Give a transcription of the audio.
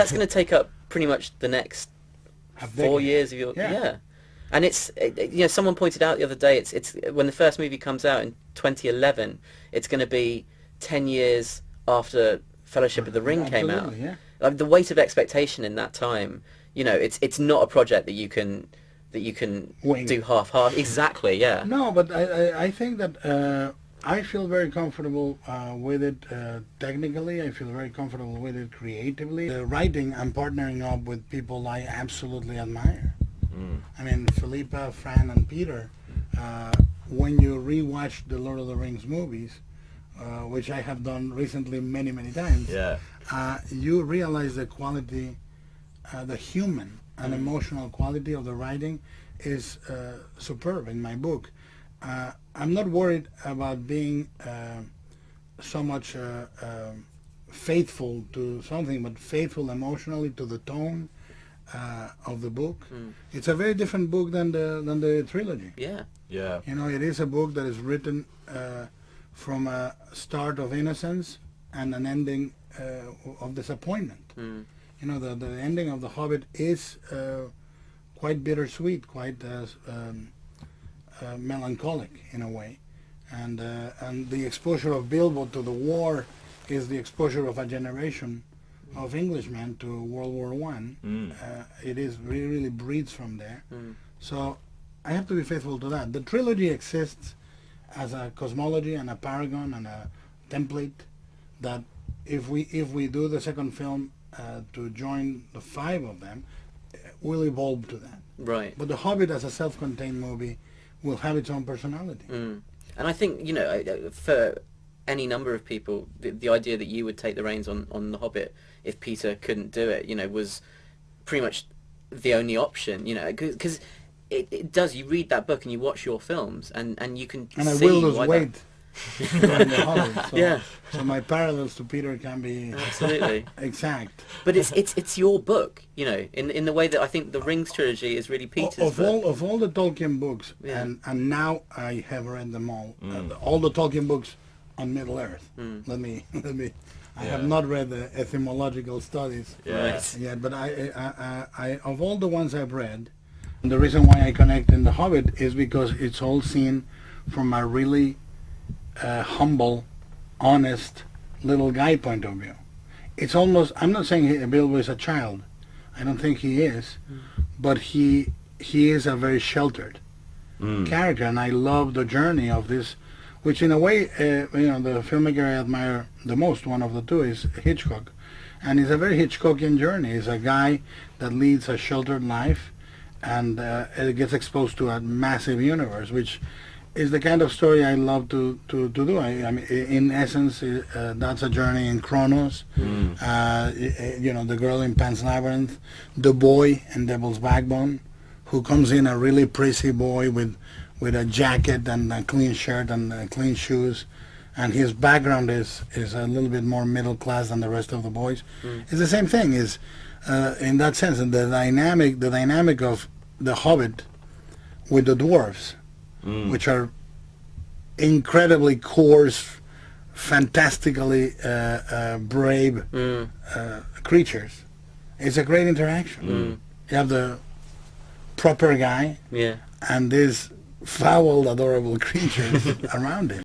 That's going to take up pretty much the next A 4 decade. years of your Yeah. And you know, someone pointed out the other day, it's when the first movie comes out in 2011, it's going to be 10 years after Fellowship of the Ring came out. Absolutely, yeah. Like the weight of expectation in that time, you know, it's not a project that you can Wing. do half-half. Exactly, yeah. No, but I think that I feel very comfortable with it technically. I feel very comfortable with it creatively. The writing, I'm partnering up with people I absolutely admire. I mean, Philippa, Fran, and Peter. When you rewatch the Lord of the Rings movies, which I have done recently many times, Yeah. you realize the quality, the human and emotional quality of the writing is superb in my book. I'm not worried about being so much faithful to something, but faithful emotionally to the tone of the book. It's a very different book than the trilogy. Yeah. Yeah. You know, it is a book that is written from a start of innocence and an ending of disappointment. You know, the ending of The Hobbit is quite bittersweet, quite melancholic in a way, and the exposure of Bilbo to the war is the exposure of a generation of Englishmen to World War One. It is really breeds from there. So I have to be faithful to that. The trilogy exists as a cosmology and a paragon and a template that if we do the second film to join the 5 of them, will evolve to that. Right. But The Hobbit as a self-contained movie will have its own personality. And I think, you know, for any number of people, the idea that you would take the reins on The Hobbit if Peter couldn't do it, you know, was pretty much the only option, you know, because it does, you read that book and you watch your films and you can And I see will lose why weight during The Hobbit. So, Yeah. so my parallels to Peter can be Absolutely. exact. But it's your book, you know, in the way that I think the Rings trilogy is really Peter's book. Of all the Tolkien books, Yeah. and now I have read them all the Tolkien books on Middle Earth. Let me. I have not read the etymological studies Yes. yet, but I of all the ones I've read, the reason why I connect in The Hobbit is because it's all seen from a really humble, honest little guy point of view. It's almost, I'm not saying Bilbo is a child. I don't think he is, but he is a very sheltered character, and I love the journey of this, which in a way, you know, the filmmaker I admire the most, one of the two, is Hitchcock, and it's a very Hitchcockian journey. It's a guy that leads a sheltered life, and gets exposed to a massive universe, which is the kind of story I love to do. I mean, in essence, that's a journey in Chronos. You know, the girl in Pan's Labyrinth, the boy in Devil's Backbone, who comes in a really prissy boy with a jacket and a clean shirt and clean shoes, and his background is a little bit more middle class than the rest of the boys. It's the same thing. Is in that sense, and the dynamic of The Hobbit with the dwarves, which are incredibly coarse, fantastically brave creatures. It's a great interaction. You have the proper guy Yeah. and these foul, adorable creatures around him.